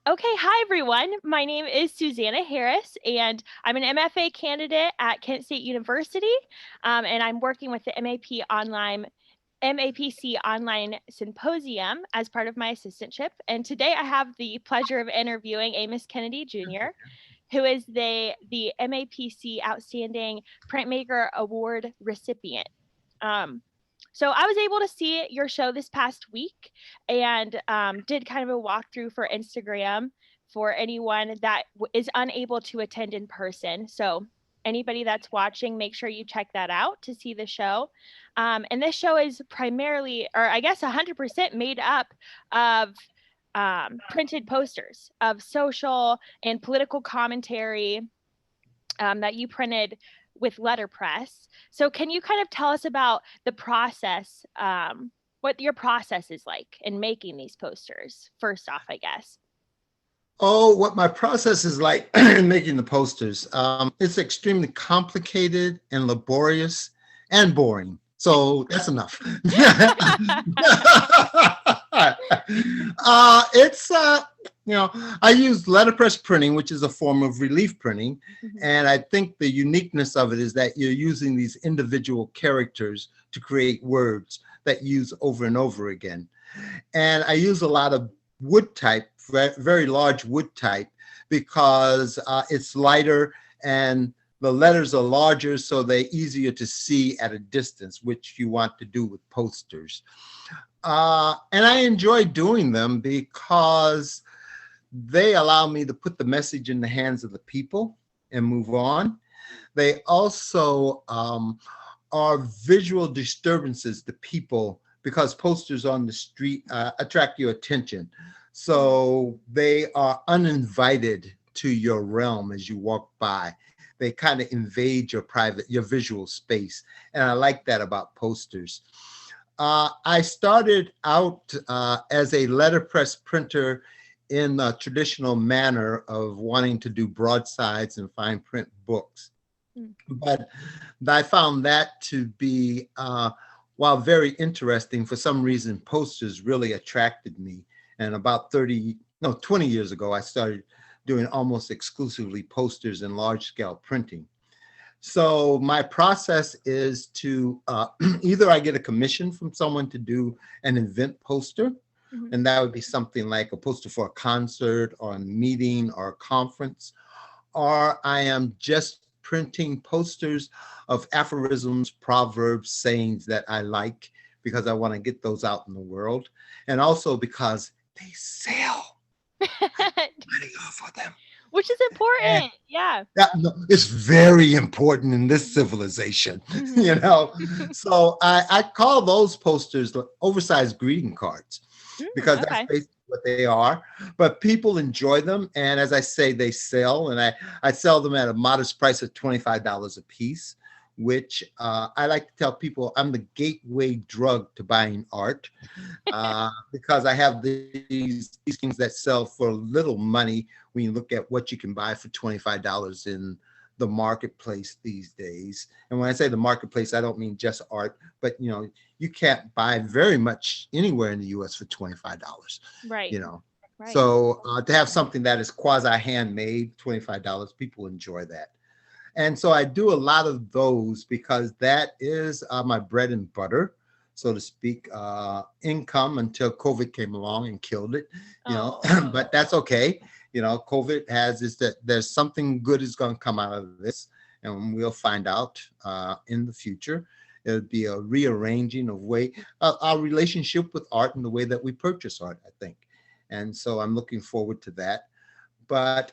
Okay, hi everyone. My name is Susanna Harris, and I'm an MFA candidate at Kent State University, and I'm working with the MAPC Online Symposium as part of my assistantship. And today I have the pleasure of interviewing Amos Kennedy Jr., who is the MAPC Outstanding Printmaker Award recipient. So I was able to see your show this past week and did kind of a walkthrough for Instagram for anyone that is unable to attend in person. So anybody that's watching, make sure you check that out to see the show. And this show is primarily, or I guess 100% made up of printed posters of social and political commentary that you printed with letterpress. So can you kind of tell us about the process, what your process is like in making these posters, first off, I guess? Oh, what my process is like in making the posters. It's extremely complicated and laborious and boring. So that's enough. It's I use letterpress printing, which is a form of relief printing. And I think the uniqueness of it is that you're using these individual characters to create words that you use over and over again. And I use a lot of wood type, very large wood type, because it's lighter and the letters are larger, so they're easier to see at a distance, which you want to do with posters. And I enjoy doing them because they allow me to put the message in the hands of the people and move on. They also are visual disturbances to people because posters on the street attract your attention. So they are uninvited to your realm as you walk by. They kind of invade your visual space. And I like that about posters. I started out as a letterpress printer in a traditional manner of wanting to do broadsides and fine print books. But I found that to be, while very interesting, for some reason, posters really attracted me. And about 20 years ago, I started doing almost exclusively posters and large scale printing. So my process is to either I get a commission from someone to do an event poster, and that would be something like a poster for a concert or a meeting or a conference, or I am just printing posters of aphorisms, proverbs, sayings that I like because I want to get those out in the world, and also because they sell. Money off of them. Which is important. Yeah. It's very important in this civilization, So I call those posters oversized greeting cards because that's basically what they are. But people enjoy them. And as I say, they sell. And I sell them at a modest price of $25 a piece, which I like to tell people I'm the gateway drug to buying art because I have these things that sell for little money when you look at what you can buy for $25 in the marketplace these days. And when I say the marketplace, I don't mean just art, but you can't buy very much anywhere in the US for $25. Right. Right. So to have something that is quasi handmade, $25, people enjoy that. And so I do a lot of those because that is my bread and butter, so to speak, income until COVID came along and killed it, but that's okay. COVID is that there's something good is going to come out of this, and we'll find out in the future. It'll be a rearranging of our relationship with art and the way that we purchase art, I think. And so I'm looking forward to that. But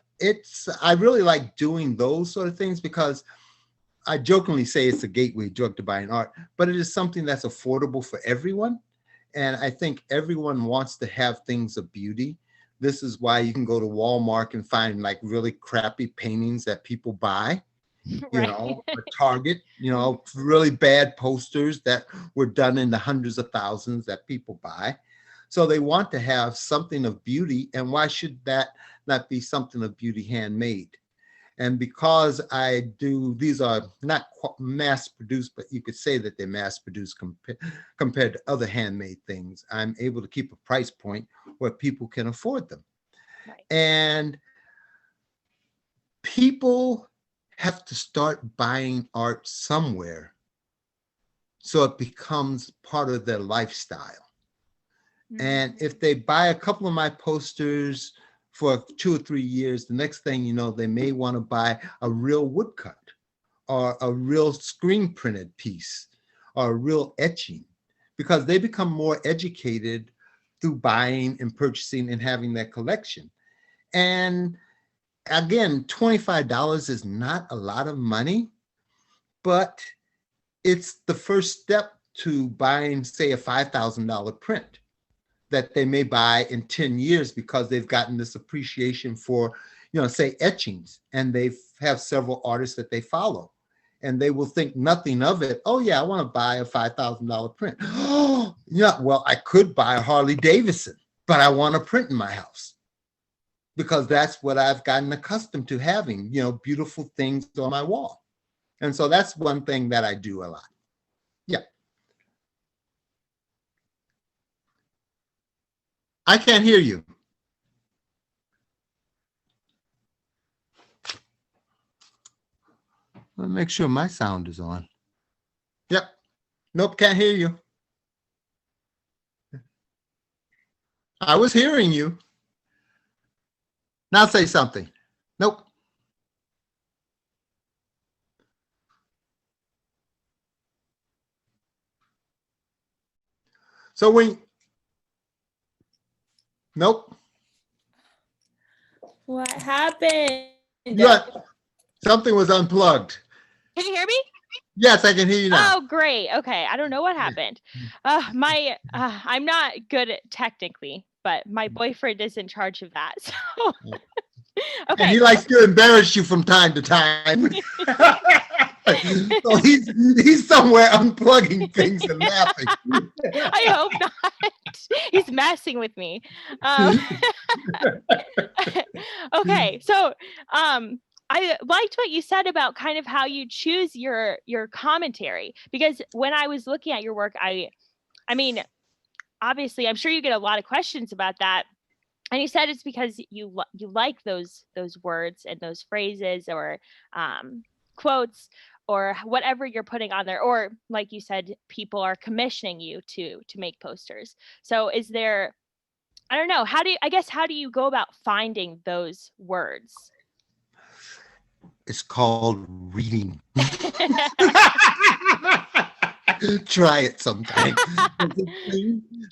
I really like doing those sort of things because I jokingly say it's a gateway drug to buying art, but it is something that's affordable for everyone. And I think everyone wants to have things of beauty. This is why you can go to Walmart and find like really crappy paintings that people buy, or Target, really bad posters that were done in the hundreds of thousands that people buy. So they want to have something of beauty. And why should that not be something of beauty handmade? And because these are not mass produced, but you could say that they're mass produced compared to other handmade things, I'm able to keep a price point where people can afford them. Right. And people have to start buying art somewhere so it becomes part of their lifestyle. And if they buy a couple of my posters for 2 or 3 years, the next thing you know, they may want to buy a real woodcut or a real screen printed piece or a real etching, because they become more educated through buying and purchasing and having that collection. And again, $25 is not a lot of money, but it's the first step to buying, say, a $5,000 print that they may buy in 10 years because they've gotten this appreciation for, say, etchings, and they have several artists that they follow, and they will think nothing of it. Oh yeah, I want to buy a $5,000 print. Oh yeah, well, I could buy a Harley Davidson, but I want a print in my house because that's what I've gotten accustomed to having, beautiful things on my wall. And so that's one thing that I do a lot. Yeah. I can't hear you. Let me make sure my sound is on. Yep. Nope, can't hear you. I was hearing you. Now say something. Nope. So nope. What happened? Something was unplugged. Can you hear me? Yes, I can hear you now. Oh, great. Okay. I don't know what happened. I'm not good at technically, but my boyfriend is in charge of that. So, okay. And he likes to embarrass you from time to time. So he's somewhere unplugging things and laughing. I hope not. He's messing with me. Okay. So, I liked what you said about kind of how you choose your commentary, because when I was looking at your work, I mean, obviously, I'm sure you get a lot of questions about that. And you said it's because you like those words and those phrases or quotes or whatever you're putting on there, or like you said, people are commissioning you to make posters. So is there, I don't know, how do you go about finding those words? It's called reading. Try it sometime.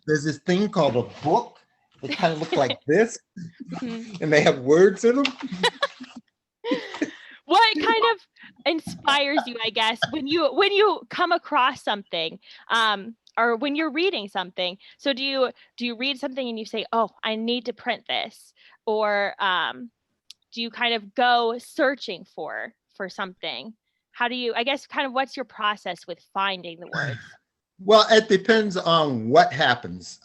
There's this thing called a book. They kind of look like this, and they have words in them. What kind of inspires you, I guess, when you come across something, or when you're reading something? So do you read something and you say, "Oh, I need to print this," or do you kind of go searching for something? How do you, I guess, kind of what's your process with finding the words? Well, it depends on what happens.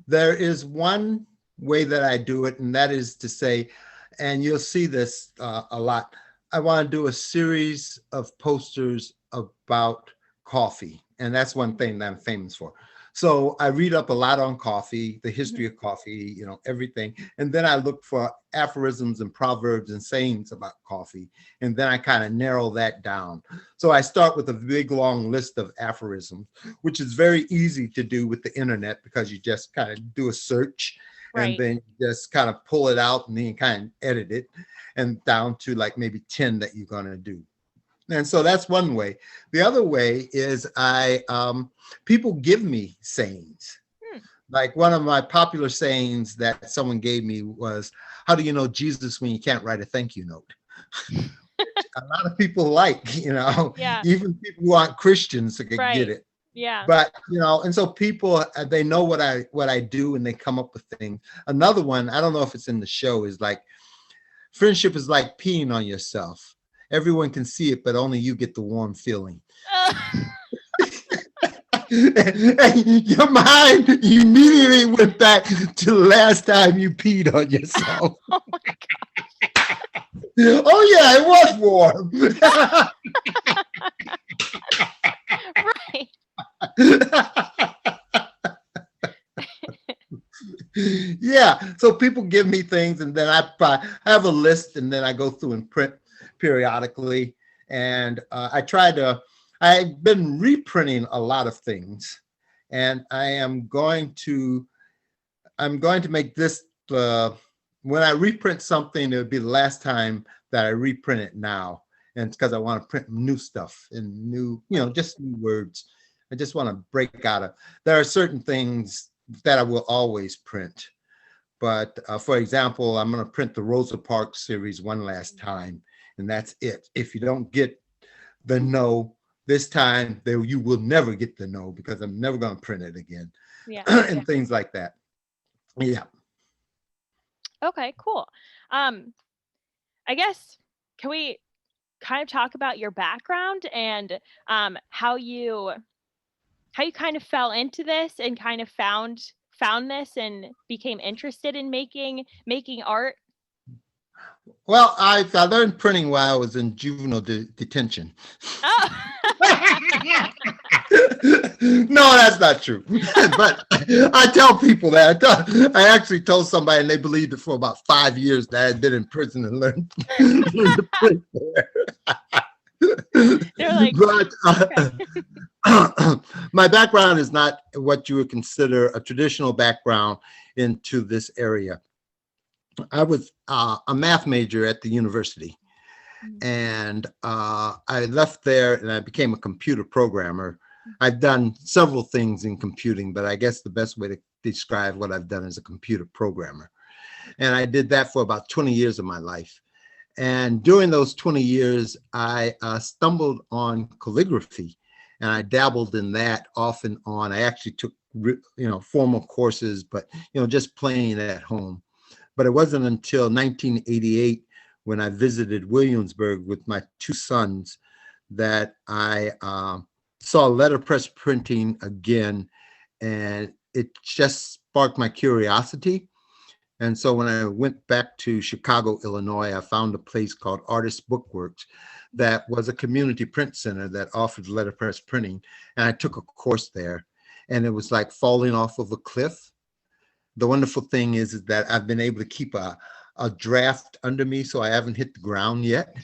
There is one way that I do it, and that is to say, and you'll see this a lot, I want to do a series of posters about coffee, and that's one thing that I'm famous for. So I read up a lot on coffee, the history of coffee, everything. And then I look for aphorisms and proverbs and sayings about coffee. And then I kind of narrow that down. So I start with a big, long list of aphorisms, which is very easy to do with the internet because you just kind of do a search, right, and then you just kind of pull it out and then you kind of edit it and down to like maybe 10 that you're going to do. And so that's one way. The other way is people give me sayings. Like one of my popular sayings that someone gave me was, "How do you know Jesus when you can't write a thank you note?" A lot of people like, yeah, even people who aren't Christians can get it. Yeah. But, and so people, they know what I do and they come up with things. Another one, I don't know if it's in the show, is like, friendship is like peeing on yourself. Everyone can see it, but only you get the warm feeling. And your mind immediately went back to the last time you peed on yourself. Oh my gosh. Oh yeah, it was warm. Right. Yeah, so people give me things, and then I have a list, and then I go through and print periodically. And I've been reprinting a lot of things, and I'm going to make this, when I reprint something, it'll be the last time that I reprint it now. And it's because I want to print new stuff and new, just new words. I just want to break out of, there are certain things that I will always print. But for example, I'm going to print the Rosa Parks series one last time, and that's it. If you don't get the no this time, you will never get the no, because I'm never going to print it again. Yeah. And things like that. Yeah. Okay, cool. I guess, can we kind of talk about your background and how you kind of fell into this and kind of found this and became interested in making art? Well, I learned printing while I was in juvenile detention. Oh. No, that's not true. But I tell people that. I actually told somebody, and they believed it for about 5 years, that I had been in prison and learned to print there. They're like, but my background is not what you would consider a traditional background into this area. I was a math major at the university, and I left there and I became a computer programmer. I've done several things in computing, but I guess the best way to describe what I've done is a computer programmer. And I did that for about 20 years of my life. And during those 20 years, I stumbled on calligraphy, and I dabbled in that off and on. I actually took, formal courses, but, just playing at home. But it wasn't until 1988, when I visited Williamsburg with my 2 sons, that I saw letterpress printing again, and it just sparked my curiosity. And so when I went back to Chicago, Illinois, I found a place called Artist Bookworks that was a community print center that offered letterpress printing. And I took a course there, and it was like falling off of a cliff. The wonderful thing is that I've been able to keep a draft under me, so I haven't hit the ground yet.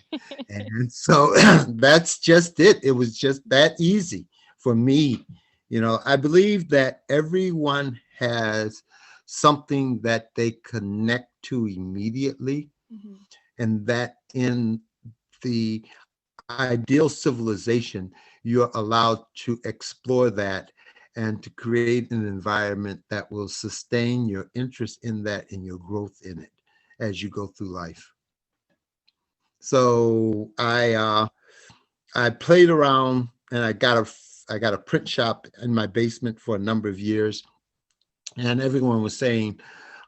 And so that's just it. It was just that easy for me. I believe that everyone has something that they connect to immediately, and that in the ideal civilization, you're allowed to explore that and to create an environment that will sustain your interest in that and your growth in it as you go through life. So I played around, and I got a print shop in my basement for a number of years, and everyone was saying,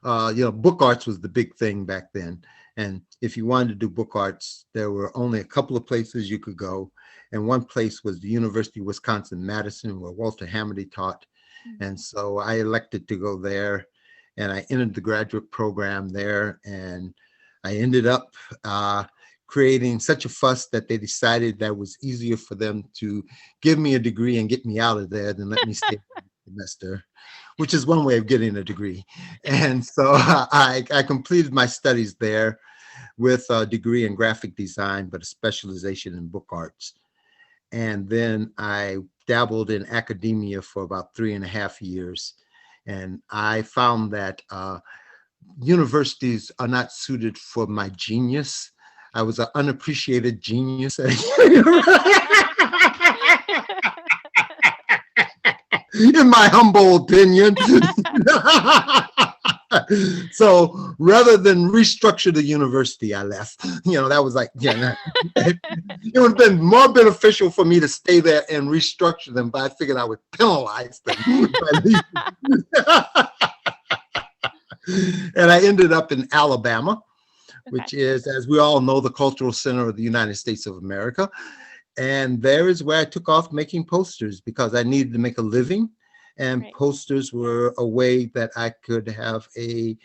book arts was the big thing back then. And if you wanted to do book arts, there were only a couple of places you could go. And one place was the University of Wisconsin-Madison, where Walter Hamady taught. And so I elected to go there, and I entered the graduate program there, and I ended up creating such a fuss that they decided that it was easier for them to give me a degree and get me out of there than let me stay for a semester, which is one way of getting a degree. And so I completed my studies there with a degree in graphic design, but a specialization in book arts. And then I dabbled in academia for about 3.5 years. And I found that universities are not suited for my genius. I was an unappreciated genius. In my humble opinion. So rather than restructure the university, I left. That was like, it would have been more beneficial for me to stay there and restructure them, but I figured I would penalize them. And I ended up in Alabama, which is, as we all know, the cultural center of the United States of America. And there is where I took off making posters, because I needed to make a living. And posters were a way that I could have a,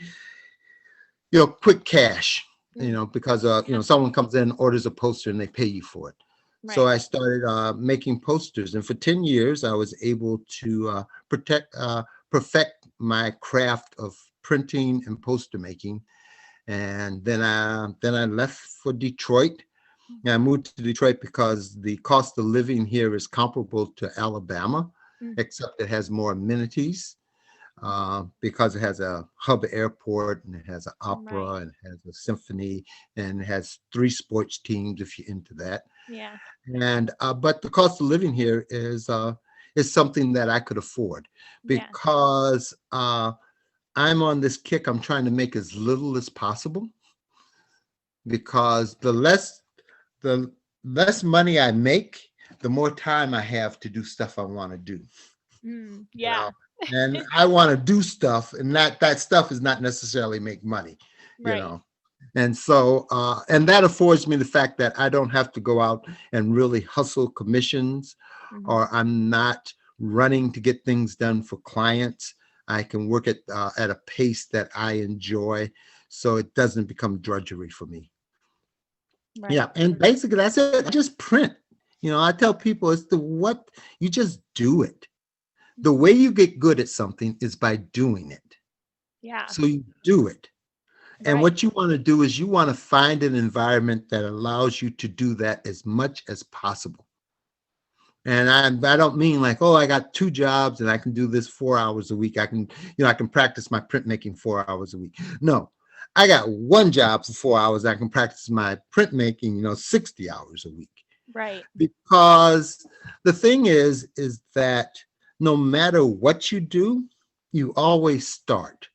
quick cash, because, someone comes in, orders a poster, and they pay you for it. So I started making posters. And for 10 years, I was able to perfect my craft of printing and poster making. And then I left for Detroit. And I moved to Detroit because the cost of living here is comparable to Alabama, except it has more amenities because it has a hub airport, and it has an opera, and it has a symphony, and it has 3 sports teams if you're into that. Yeah. And but the cost of living here is something that I could afford because I'm on this kick. I'm trying to make as little as possible, because the less money I make, the more time I have to do stuff I want to do. Yeah. You know? And I want to do stuff, and that stuff is not necessarily make money, you know. And so, and that affords me the fact that I don't have to go out and really hustle commissions, or I'm not running to get things done for clients. I can work at a pace that I enjoy, so it doesn't become drudgery for me. Yeah, and basically that's it. I just print. You know, I tell people it's you just do it. The way you get good at something is by doing it. Yeah. So you do it. And what you want to do is you want to find an environment that allows you to do that as much as possible. And I don't mean like, oh, I got 2 jobs and I can do this 4 hours a week. I can practice my printmaking 4 hours a week. No, I got 1 job for 4 hours. I can practice my printmaking, 60 hours a week. Right. Because the thing is that no matter what you do, you always start.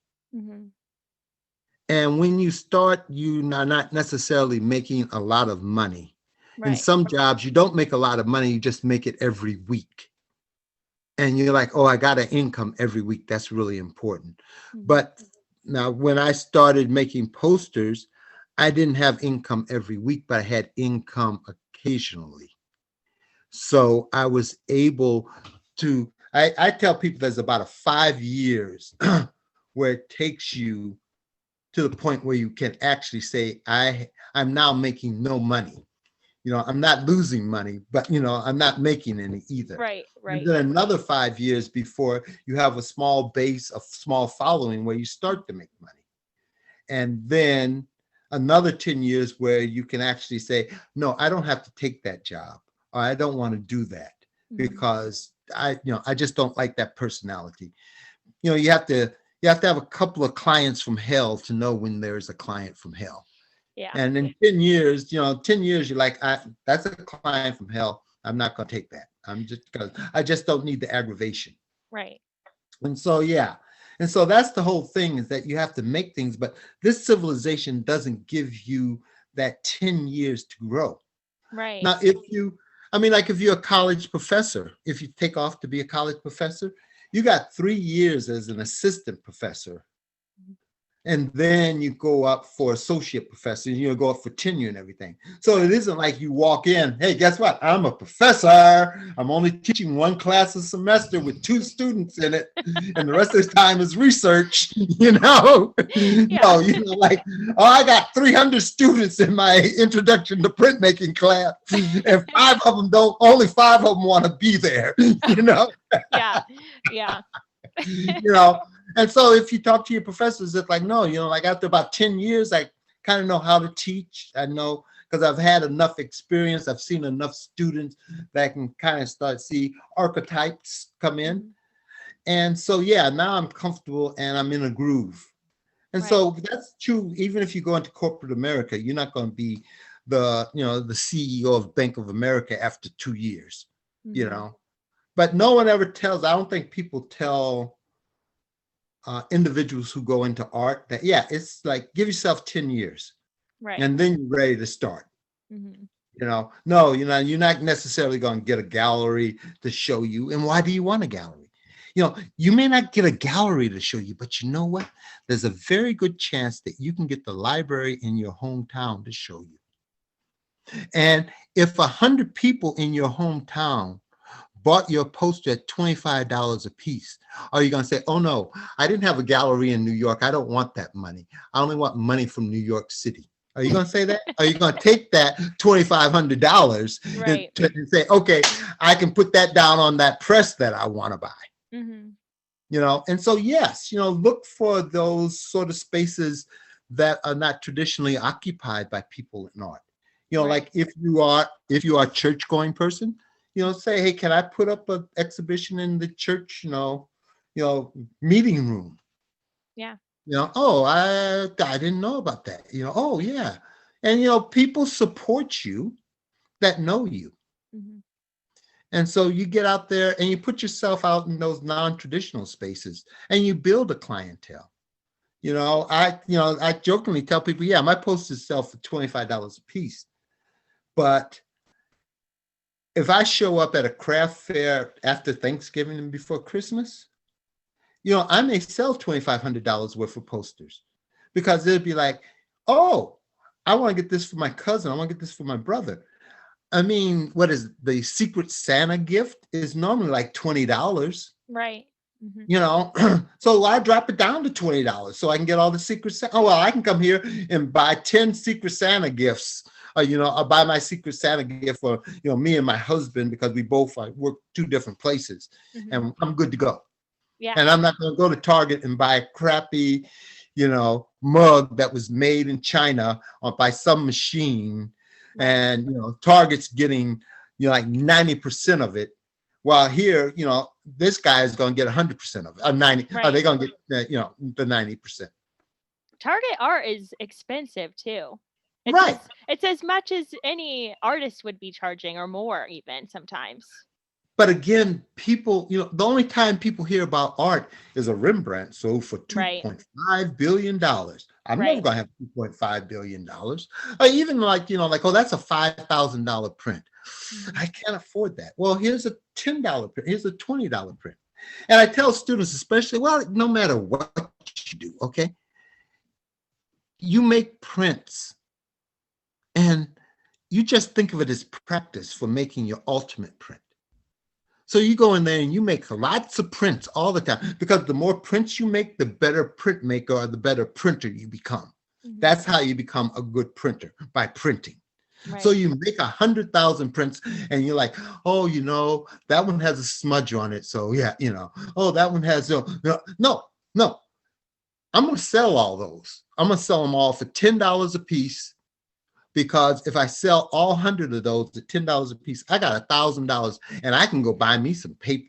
And when you start, you are not necessarily making a lot of money. In some jobs, you don't make a lot of money. You just make it every week. And you're like, oh, I got an income every week. That's really important. But now when I started making posters, I didn't have income every week, but I had income occasionally. So I was able to, I tell people there's about 5 years where it takes you to the point where you can actually say, I'm now making no money. I'm not losing money, but I'm not making any either. Right. And then another 5 years before you have a small base, a small following where you start to make money. And then another 10 years where you can actually say, no, I don't have to take that job, or I don't want to do that because I just don't like that personality. You have to have a couple of clients from hell to know when there's a client from hell. Yeah. And in 10 years, 10 years, you're like, that's a client from hell. I'm not going to take that. I just don't need the aggravation. Right. And so, And so that's the whole thing, is that you have to make things, but this civilization doesn't give you that 10 years to grow. Right. Now, if you're a college professor, if you take off to be a college professor, you got 3 years as an assistant professor. And then you go up for associate professor, and you go up for tenure and everything. So it isn't like you walk in, hey, guess what? I'm a professor. I'm only teaching 1 class a semester with 2 students in it. And the rest of the time is research, No, like, oh, I got 300 students in my introduction to printmaking class. And only 5 of them want to be there, Yeah. And so if you talk to your professors, it's like, no, like after about 10 years, I kind of know how to teach. I know, because I've had enough experience. I've seen enough students that I can kind of start see archetypes come in. And so, now I'm comfortable and I'm in a groove. And so that's true. Even if you go into corporate America, you're not going to be the CEO of Bank of America after 2 years, But no one ever tells, I don't think people tell individuals who go into art that, it's like, give yourself 10 years. Right. And then you're ready to start. No, you're not necessarily going to get a gallery to show you. And why do you want a gallery? You may not get a gallery to show you, but you know what? There's a very good chance that you can get the library in your hometown to show you. And if 100 people in your hometown bought your poster at $25 a piece, are you going to say, oh no, I didn't have a gallery in New York, I don't want that money, I only want money from New York City? Are you going to say that? Are you going to take that $2,500 and say, okay, I can put that down on that press that I want to buy? And so, yes, look for those sort of spaces that are not traditionally occupied by people in art. Right. Like if you are a church going person, say, hey, can I put up an exhibition in the church, meeting room? Yeah. Oh, I didn't know about that. Oh yeah. And people support you that know you. Mhm. And so you get out there and you put yourself out in those non-traditional spaces and you build a clientele. I jokingly tell people, yeah, my posters sell for $25 a piece. But if I show up at a craft fair after Thanksgiving and before Christmas, I may sell $2,500 worth of posters because it'd be like, oh, I want to get this for my cousin. I want to get this for my brother. I mean, what is the Secret Santa gift is normally like $20. Right. Mm-hmm. So I drop it down to $20 so I can get all the Secret Santa. Oh, well, I can come here and buy 10 Secret Santa gifts. I'll buy my Secret Santa gift for, me and my husband because we both work two different places, Mm-hmm. and I'm good to go. Yeah. And I'm not going to go to Target and buy a crappy, mug that was made in China by some machine. Right. And, Target's getting, like 90% of it. While here, this guy is going to get 100% of it. 90. Right. They're going to get, the 90%. Target art is expensive too. Right. It's as much as any artist would be charging or more even sometimes. But again, people, the only time people hear about art is a Rembrandt sold for $2.5 billion. I'm never going to have $2.5 billion. Or even like, oh, that's a $5,000 print. Mm-hmm. I can't afford that. Well, here's a $10 print. Here's a $20 print. And I tell students, especially, well, no matter what you do, okay, you make prints and you just think of it as practice for making your ultimate print. So you go in there and you make lots of prints all the time, because the more prints you make, the better printmaker or the better printer you become. Mm-hmm. That's how you become a good printer, by printing. Right. So you make 100,000 prints and you're like, oh, that one has a smudge on it. So yeah, oh, that one has no. I'm going to sell all those. I'm going to sell them all for $10 a piece. Because if I sell all 100 of those at $10 a piece, I got $1,000 and I can go buy me some paper.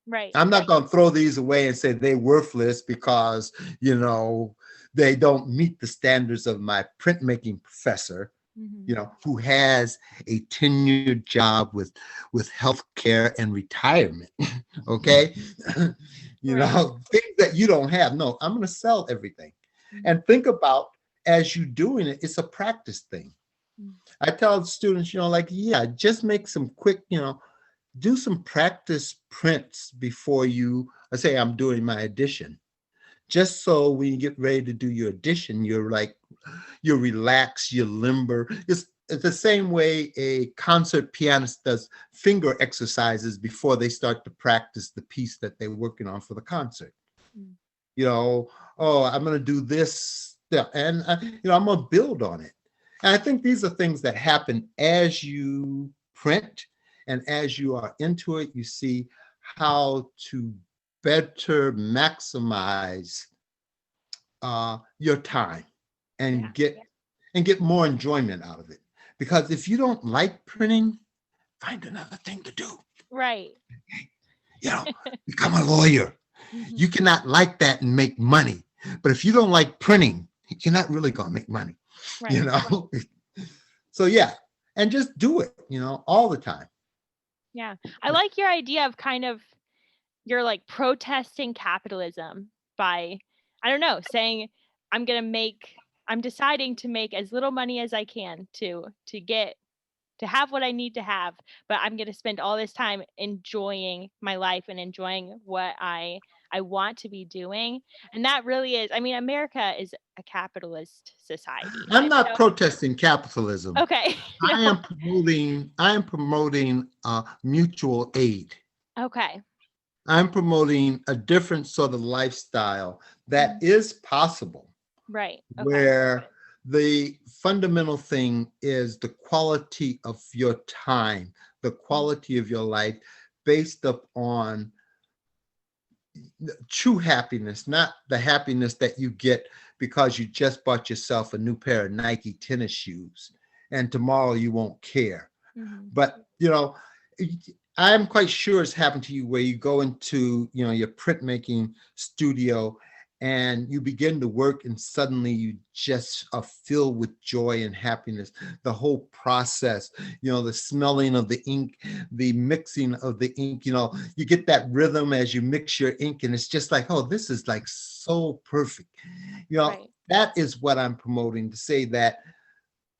Right. I'm not going to throw these away and say they're worthless because, they don't meet the standards of my printmaking professor, mm-hmm. Who has a tenured job with healthcare and retirement. Okay. Things that you don't have. No, I'm going to sell everything. Mm-hmm. And think about, as you're doing it, it's a practice thing. I tell students, just make some quick, do some practice prints before I say I'm doing my edition. Just so when you get ready to do your edition, you're relaxed, you're limber. It's the same way a concert pianist does finger exercises before they start to practice the piece that they're working on for the concert. Oh, I'm going to do this. Yeah, and I'm going to build on it. And I think these are things that happen as you print, and as you are into it, you see how to better maximize your time and get more enjoyment out of it. Because if you don't like printing, find another thing to do. Right. Become a lawyer. Mm-hmm. You cannot like that and make money. But if you don't like printing, you're not really going to make money, right. So yeah, and just do it, all the time. Yeah. I like your idea of you're like protesting capitalism by, I don't know, saying I'm deciding to make as little money as I can to have what I need to have, but I'm going to spend all this time enjoying my life and enjoying what I want to be doing. And that really is, America is a capitalist society. I'm not protesting capitalism. Okay. No. I am promoting mutual aid. Okay. I'm promoting a different sort of lifestyle that is possible. Right. Okay. Where the fundamental thing is the quality of your time, the quality of your life based upon true happiness, not the happiness that you get because you just bought yourself a new pair of Nike tennis shoes and tomorrow you won't care. But, I'm quite sure it's happened to you where you go into, your printmaking studio and you begin to work and suddenly you just are filled with joy and happiness. The whole process, the smelling of the ink, the mixing of the ink, you get that rhythm as you mix your ink and it's just like, oh, this is like so perfect. Right. That is what I'm promoting, to say that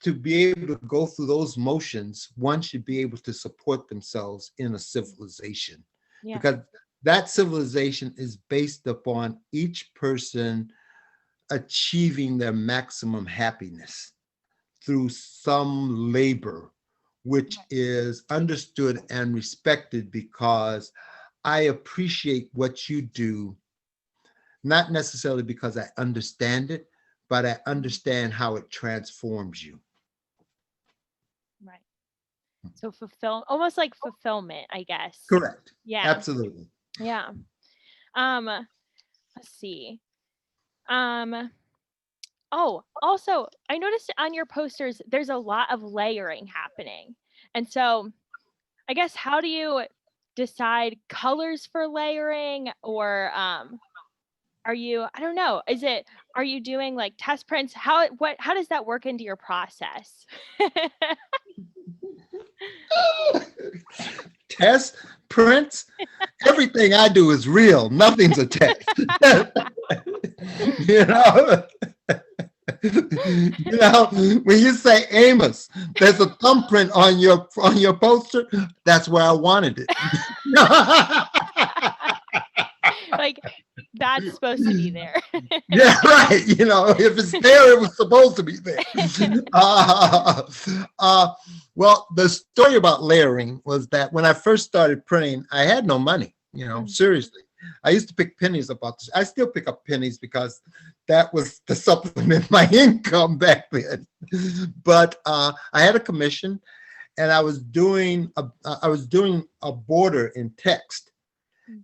to be able to go through those motions, one should be able to support themselves in a civilization. Yeah. Because that civilization is based upon each person achieving their maximum happiness through some labor, which is understood and respected because I appreciate what you do, not necessarily because I understand it, but I understand how it transforms you. Right. So almost like fulfillment, I guess. Correct. Yeah. Absolutely. Yeah. Let's see. Oh, also, I noticed on your posters, there's a lot of layering happening. And so I guess, how do you decide colors for layering, or are you, I don't know, are you doing like test prints? How does that work into your process? Test prints, everything I do is real. Nothing's a test. When you say Amos, there's a thumbprint on your poster. That's where I wanted it. Like, that's supposed to be there. Yeah, right. If it's there, it was supposed to be there. Well, the story about layering was that when I first started printing, I had no money. Seriously. I used to pick pennies about this. I still pick up pennies because that was to supplement my income back then. But I had a commission, and I was doing a border in text,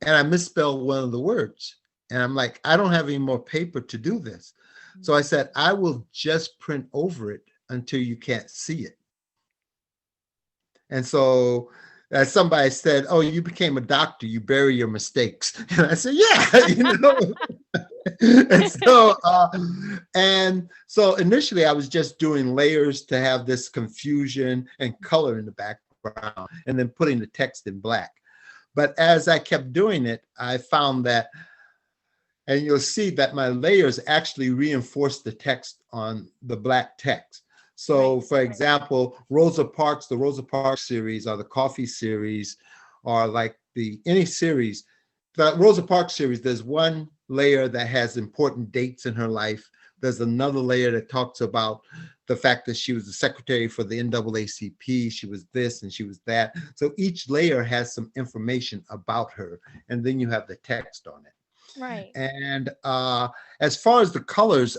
and I misspelled one of the words. And I'm like, I don't have any more paper to do this. So I said, I will just print over it until you can't see it. And so as somebody said, oh, you became a doctor, you bury your mistakes. And I said, yeah, and so initially I was just doing layers to have this confusion and color in the background, and then putting the text in black. But as I kept doing it, I found that, and you'll see that my layers actually reinforce the text on the black text. So for example, the Rosa Parks series, or the coffee series, or like any series, the Rosa Parks series, there's one layer that has important dates in her life. There's another layer that talks about the fact that she was the secretary for the NAACP. She was this and she was that. So each layer has some information about her. And then you have the text on it. Right. And as far as the colors,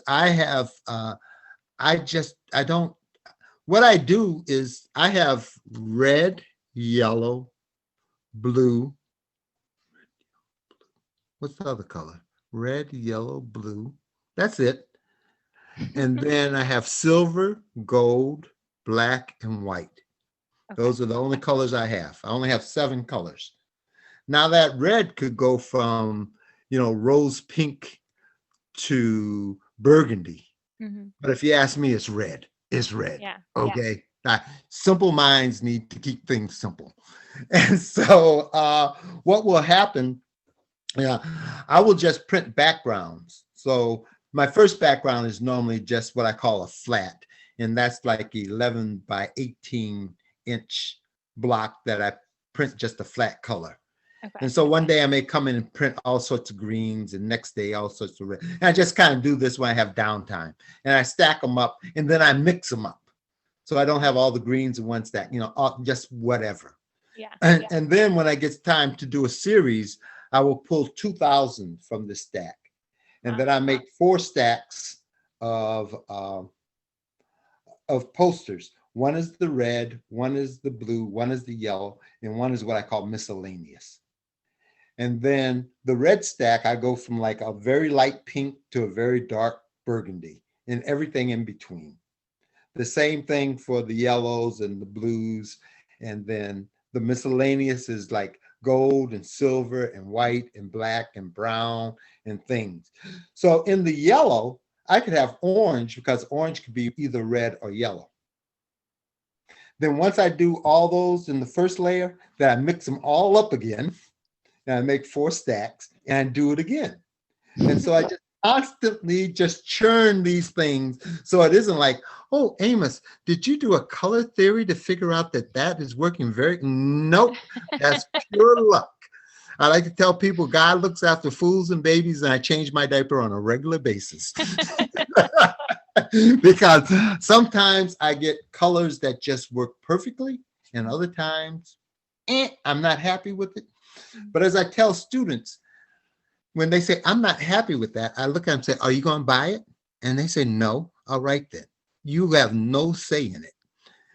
what I do is I have red, yellow, blue. What's the other color? Red, yellow, blue. That's it. And then I have silver, gold, black, and white. Okay. Those are the only colors I have. I only have 7 colors. Now that red could go from, rose pink to burgundy. Mm-hmm. But if you ask me, it's red. It's red. Yeah. Okay. Yeah. Simple minds need to keep things simple. And so what will happen, I will just print backgrounds. So my first background is normally just what I call a flat. And that's like 11 by 18 inch block that I print just a flat color. Okay. And so one day I may come in and print all sorts of greens, and next day all sorts of red. And I just kind of do this when I have downtime, and I stack them up, and then I mix them up. So I don't have all the greens in one stack, just whatever. Yeah. And then when I get time to do a series, I will pull 2,000 from the stack. And then I make 4 stacks of posters. One is the red, one is the blue, one is the yellow, and one is what I call miscellaneous. And then the red stack, I go from like a very light pink to a very dark burgundy and everything in between. The same thing for the yellows and the blues. And then the miscellaneous is like gold and silver and white and black and brown and things. So in the yellow, I could have orange because orange could be either red or yellow. Then once I do all those in the first layer, then I mix them all up again. And I make 4 stacks and I do it again. And so I just constantly just churn these things. So it isn't like, oh, Amos, did you do a color theory to figure out that that is working very? Nope, that's pure luck. I like to tell people God looks after fools and babies, and I change my diaper on a regular basis. Because sometimes I get colors that just work perfectly, and other times, I'm not happy with it. But as I tell students, when they say, I'm not happy with that, I look at them and say, are you going to buy it? And they say, no. All right, then. You have no say in it.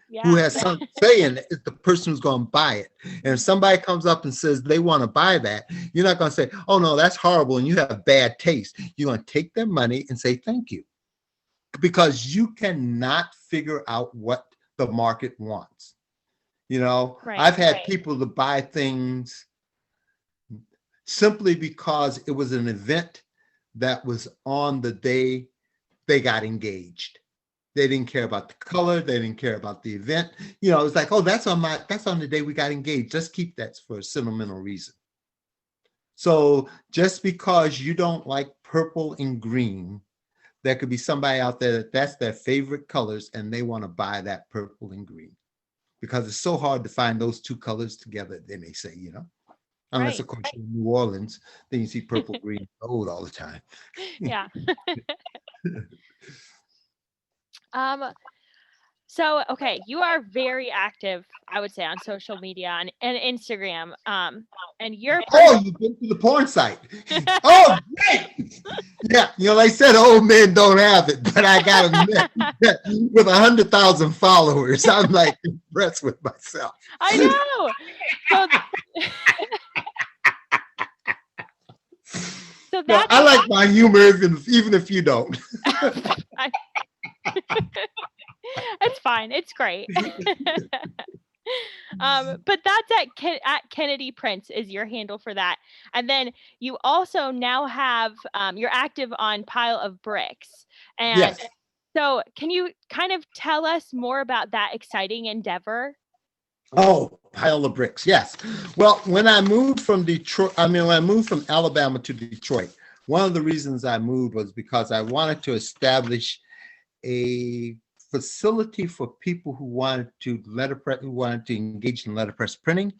Yeah. Who has some say in it is the person who's going to buy it. And if somebody comes up and says they want to buy that, you're not going to say, oh, no, that's horrible and you have bad taste. You're going to take their money and say thank you. Because you cannot figure out what the market wants. You know, I've had people to buy things simply because it was an event that was on the day they got engaged. They didn't care about the color. They didn't care about the event. You know, it's like, oh, that's on the day we got engaged. Let's keep that for a sentimental reason. So just because you don't like purple and green, there could be somebody out there that's their favorite colors and they want to buy that purple and green because it's so hard to find those 2 colors together, they may say, you know. Unless, of course, you're in New Orleans, then you see purple, green, gold all the time. Yeah. So, okay, you are very active, I would say, on social media and Instagram. And you're you've been to the porn site. Oh, great. Yeah, you know, like I said, old men don't have it, but I got a with 100,000 followers. I'm like impressed with myself. I know. So that's I like my humor, even if you don't. It's fine. It's great. But that's at Kennedy Prints is your handle for that. And then you also now have, you're active on Pile of Bricks. And yes. So can you kind of tell us more about that exciting endeavor? Oh, Pile of Bricks. Yes. Well, when I moved from Alabama to Detroit, one of the reasons I moved was because I wanted to establish a facility for people who wanted to engage in letterpress printing,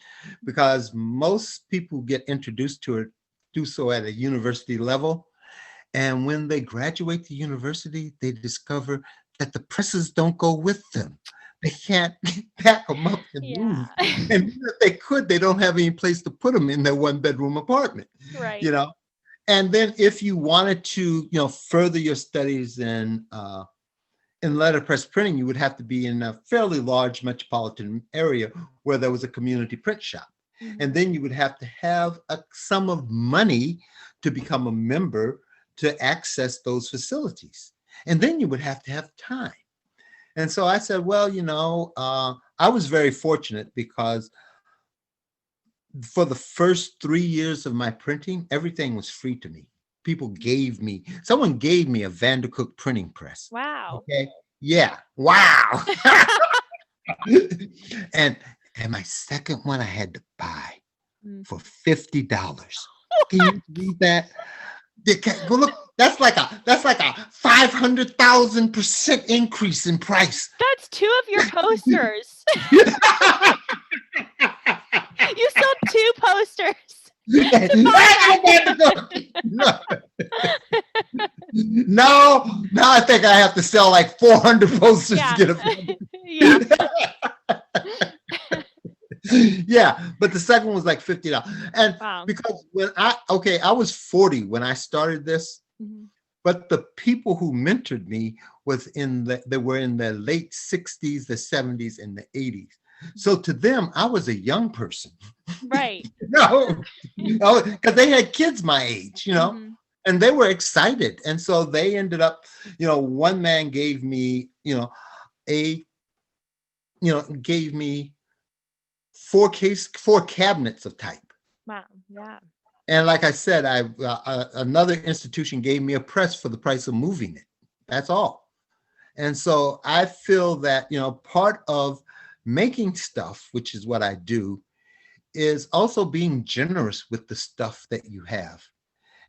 because most people who get introduced to it do so at a university level. And when they graduate the university, they discover that the presses don't go with them. They can't pack them up and move. And if they could, they don't have any place to put them in their 1-bedroom apartment. Right. You know, and then if you wanted to, you know, further your studies in letterpress printing, you would have to be in a fairly large metropolitan area where there was a community print shop. Mm-hmm. And then you would have to have a sum of money to become a member to access those facilities. And then you would have to have time. And so I said, well, you know, I was very fortunate because for the first 3 years of my printing, everything was free to me. Someone gave me a Vandercook printing press. Wow. Okay. Yeah. Wow. and my second one I had to buy for $50. Can you read that? Well, look, that's like a 500,000% increase in price. That's 2 of your posters. You sold 2 posters. No, now I think I have to sell like 400 posters to get a yeah. Yeah, but the second one was like $50. And because I was 40 when I started this, but the people who mentored me they were in the late 60s, the 70s, and the 80s. So to them, I was a young person. Right. No, because they had kids my age, and they were excited. And so they ended up, one man gave me, gave me four cabinets of type. Wow. Yeah. And like I said, another institution gave me a press for the price of moving it. That's all. And so I feel that, part of making stuff, which is what I do, is also being generous with the stuff that you have.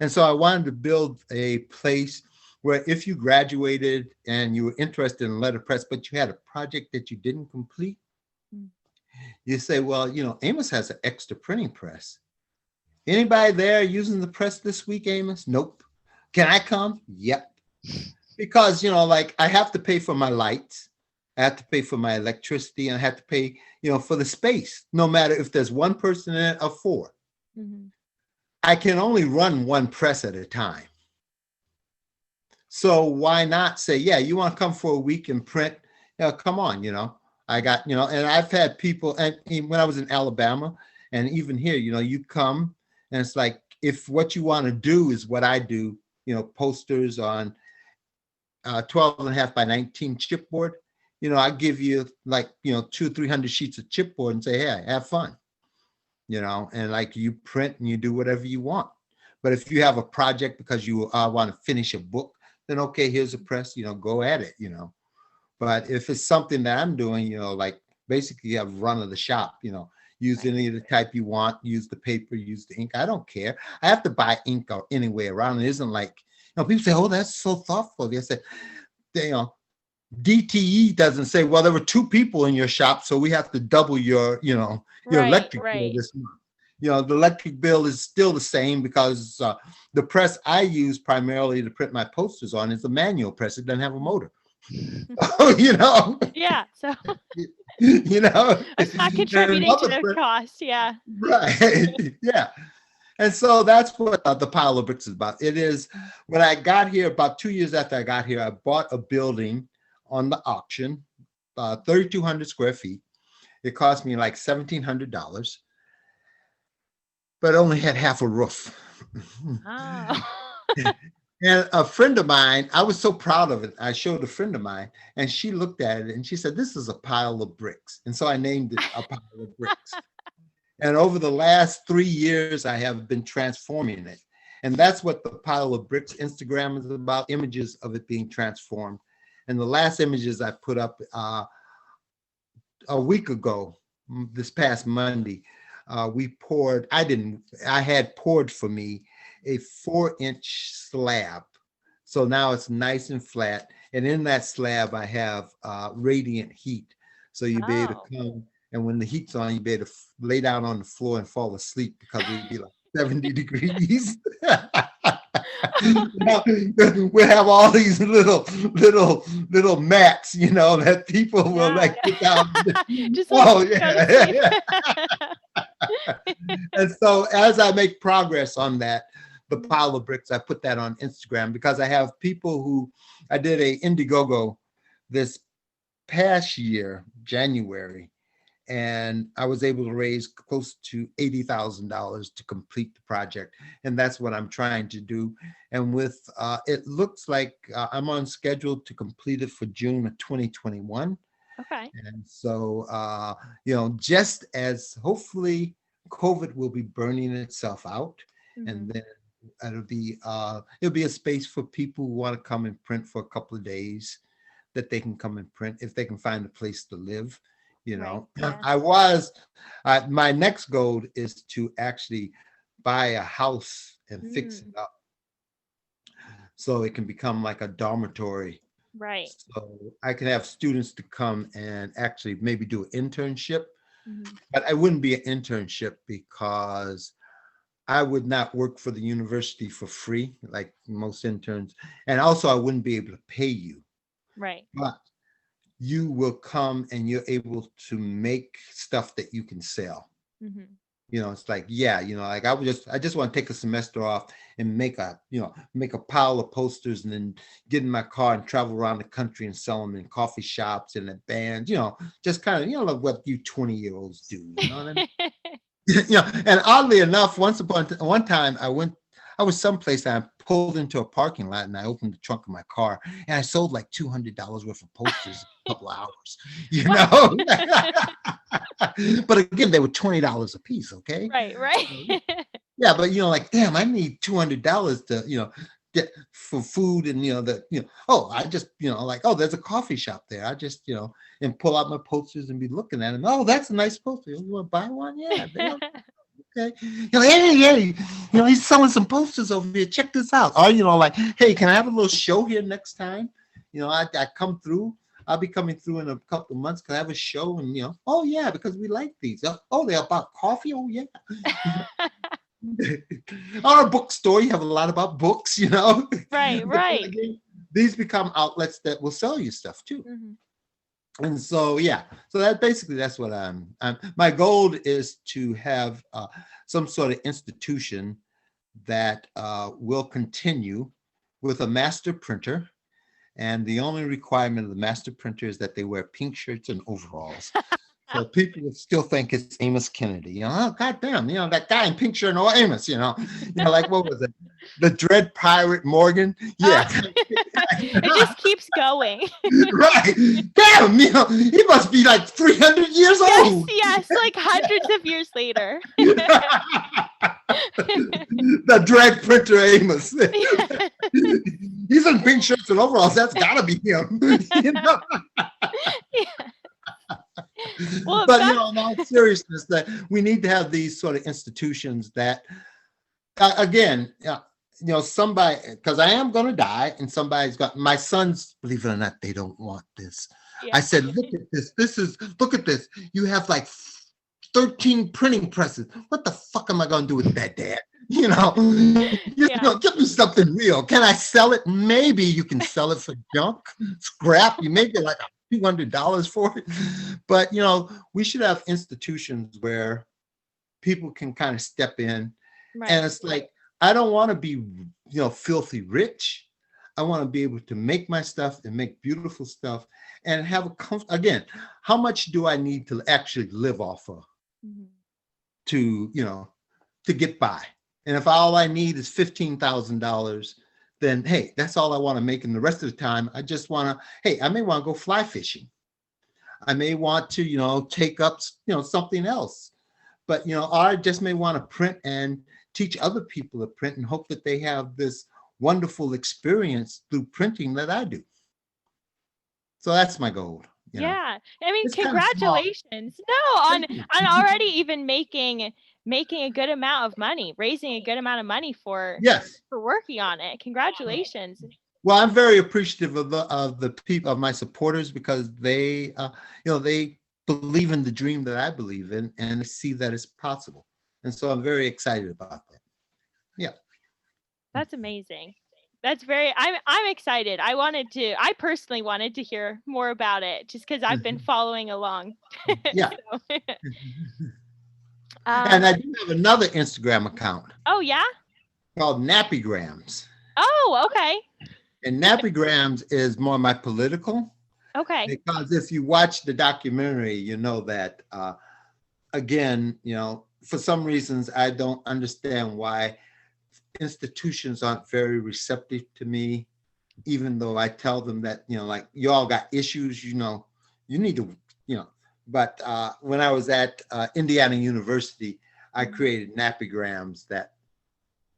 And so I wanted to build a place where if you graduated and you were interested in letterpress, but you had a project that you didn't complete, you say, well, Amos has an extra printing press. Anybody there using the press this week, Amos? Nope. Can I come? Yep. Because, like I have to pay for my lights. I have to pay for my electricity, and I have to pay, for the space, no matter if there's one person in it or four. I can only run one press at a time. So why not say, yeah, you want to come for a week and print? Come on, I got, and I've had people, and when I was in Alabama, and even here, you come, and it's like, if what you want to do is what I do, posters on 12.5 by 19 chipboard, I give you like, 200-300 sheets of chipboard and say, hey, have fun, and like you print and you do whatever you want. But if you have a project because you want to finish a book, then okay, here's a press, go at it, But if it's something that I'm doing, like basically you have run of the shop, use any of the type you want, use the paper, use the ink. I don't care. I have to buy ink or anyway around. It isn't like, people say, oh, that's so thoughtful. They said, DTE doesn't say, well, there were 2 people in your shop, so we have to double your, your electric bill this month. The electric bill is still the same because the press I use primarily to print my posters on is a manual press. It doesn't have a motor. Yeah. So, it's not contributing to the cost. Yeah. Right. Yeah. And so that's what the pile of bricks is about. It is, when I got here, about 2 years after I got here, I bought a building on the auction, 3,200 square feet. It cost me like $1,700, but only had half a roof. Oh. And a friend of mine, I was so proud of it. I showed a friend of mine, and she looked at it and she said, this is a pile of bricks. And so I named it a pile of bricks. And over the last 3 years, I have been transforming it. And that's what the pile of bricks Instagram is about, images of it being transformed. And the last images I put up a week ago, this past Monday, I had poured for me a 4-inch slab. So now it's nice and flat. And in that slab, I have radiant heat. So you'll be able to come, and when the heat's on, you'll be able to lay down on the floor and fall asleep because it'll be like 70 degrees. We'll have all these little mats, that people will like put down. Just yeah. And so as I make progress on that, the pile of bricks, I put that on Instagram because I have people who, I did a Indiegogo this past year, January, and I was able to raise close to $80,000 to complete the project. And that's what I'm trying to do. And with, it looks like I'm on schedule to complete it for June of 2021. Okay. And so, just as hopefully COVID will be burning itself out, and then it'll be a space for people who want to come and print for a couple of days, that they can come and print if they can find a place to live. Right. Yeah. My next goal is to actually buy a house and fix it up so it can become like a dormitory. Right. So I can have students to come and actually maybe do an internship, but I wouldn't be an internship because I would not work for the university for free like most interns. And also I wouldn't be able to pay you. Right. But you will come and you're able to make stuff that you can sell. it's like, yeah, like I just want to take a semester off and make a pile of posters and then get in my car and travel around the country and sell them in coffee shops and at bands, just kind of, like what you 20-year-olds do, you know what I mean? And oddly enough, one time I was someplace and I pulled into a parking lot and I opened the trunk of my car and I sold like $200 worth of posters in a couple of hours, But again, they were $20 a piece, okay? Right. Yeah, but like, damn, I need $200 to, get for food and I just, like, oh, there's a coffee shop there. I just, and pull out my posters and be looking at them. Oh, that's a nice poster. You want to buy one? Yeah. Okay. Hey, he's selling some posters over here. Check this out. Or, like, hey, can I have a little show here next time? I come through. I'll be coming through in a couple of months. Can I have a show? And, oh, yeah, because we like these. Oh, they're about coffee? Oh, yeah. Our bookstore, you have a lot about books, Right. Again, these become outlets that will sell you stuff too. And so, yeah, so that's what my goal is to have some sort of institution that will continue with a master printer. And the only requirement of the master printer is that they wear pink shirts and overalls. So people would still think it's Amos Kennedy. Oh, goddamn, that guy in pink shirt, Amos, like, what was it? The Dread Pirate Morgan? Yeah. It just keeps going. Right. Damn, he must be like 300 years old. Yes, like hundreds of years later. The drag printer Amos. He's in pink shirts and overalls. That's gotta be him. Yeah. Well, but in all seriousness, that we need to have these sort of institutions that, again, somebody, because I am going to die, and somebody's got my sons. Believe it or not, they don't want this. Yeah. I said, look at this. Look at this. You have like 13 printing presses. What the fuck am I going to do with that, Dad? Give me something real. Can I sell it? Maybe you can sell it for junk, scrap. You make it like $200 for it. But, we should have institutions where people can kind of step in. Right. And it's like, I don't want to be, filthy rich. I want to be able to make my stuff and make beautiful stuff and have again, how much do I need to actually live off of to get by? And if all I need is $15,000, then, hey, that's all I want to make. And the rest of the time, I just want to, hey, I may want to go fly fishing. I may want to, take up, something else. But, I just may want to print and teach other people to print and hope that they have this wonderful experience through printing that I do. So that's my goal. Yeah. I mean, it's congratulations. On already even making a good amount of money, raising a good amount of money for working on it. Congratulations. Well, I'm very appreciative of the people, of my supporters, because they they believe in the dream that I believe in and see that it's possible. And so I'm very excited about that. Yeah. That's amazing. I'm excited. I personally wanted to hear more about it just because I've been following along. Yeah. And I do have another Instagram account. Oh, yeah? Called Nappygrams. Oh, okay. And Nappygrams is more my political. Okay. Because if you watch the documentary, you know that, again, for some reasons, I don't understand why institutions aren't very receptive to me, even though I tell them that, like, you all got issues, you need to, But when I was at Indiana University, I created Nappygrams that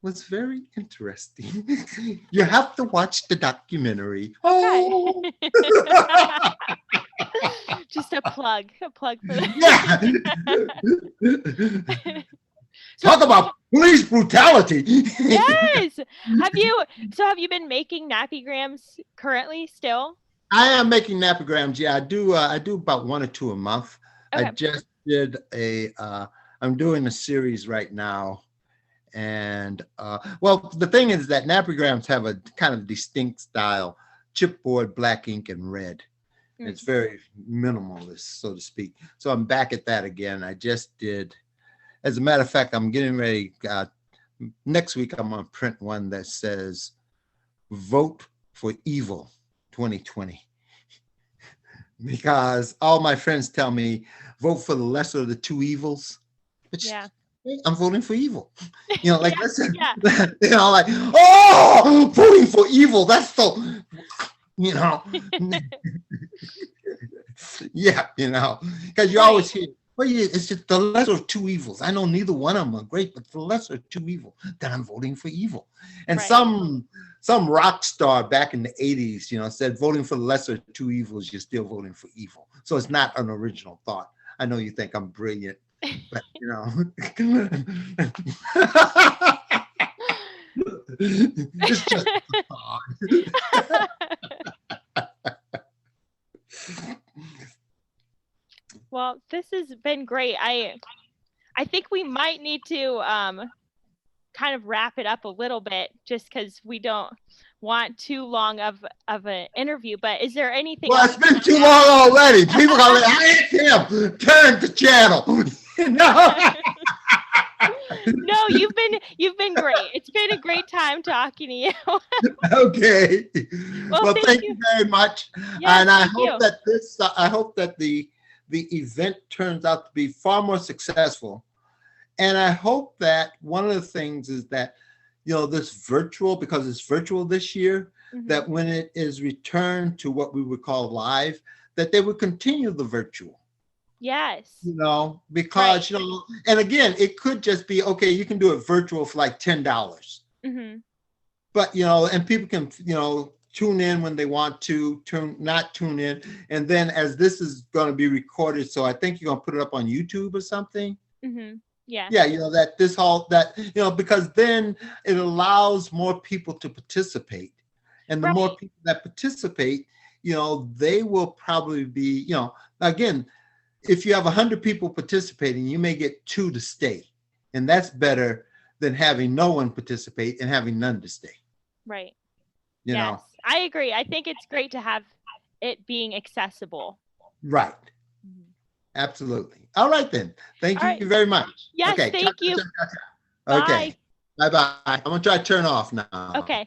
was very interesting. You have to watch the documentary. Okay. Oh. Just a plug for that. Yeah. Talk about police brutality. Yes. Have you been making Nappygrams currently still? I am making Nappygrams. Yeah, I do about 1 or 2 a month. Okay. I just did I'm doing a series right now. And well, the thing is that Nappygrams have a kind of distinct style: chipboard, black ink, and red. Mm-hmm. It's very minimalist, so to speak. So I'm back at that again. I just did As a matter of fact, I'm getting ready. Next week, I'm going to print one that says, "Vote for Evil 2020." Because all my friends tell me, vote for the lesser of the two evils. Which, Yeah. I'm voting for evil. You know, like, Yeah, listen, yeah. you know, like, oh, voting for evil. That's so, you know. Yeah, you know, because you always hear, well, yeah, it's just the lesser of two evils. I know neither one of them are great, but the lesser of two evil, then I'm voting for evil. And Right. some rock star back in the 80s, you know, said voting for the lesser of two evils, you're still voting for evil. So it's not an original thought. I know you think I'm brilliant, but you know. It's just a thought. Well, this has been great. I think we might need to kind of wrap it up a little bit, just because we don't want too long of an interview. But is there anything Well, else? it's been too long already. People are like, I him. Turn the channel. No. No, you've been great. It's been a great time talking to you. Okay. Well, Thank you very much. Yeah, And I thank you. hope that I hope that the event turns out to be far more successful. And I hope that one of the things is that, you know, this virtual, because it's virtual this year, that when it is returned to what we would call live, that they would continue the virtual. Yes. You know, because, you know, and again, it could just be, okay, you can do it virtual for like $10. But, you know, and people can, you know, tune in when they want to, not tune in. And then as this is going to be recorded, so I think you're going to put it up on YouTube or something. Yeah. Yeah, you know, you know, because then it allows more people to participate. And the more people that participate, you know, they will probably be, you know, again, if you have 100 people participating, you may get 2 to stay. And that's better than having no one participate and having none to stay. Right. You know? I agree. I think it's great to have it being accessible. Right. Absolutely. All right, then. Thank you very much. Yes, okay. Thank you. Okay. Bye. Bye-bye. I'm going to try to turn off now. Okay.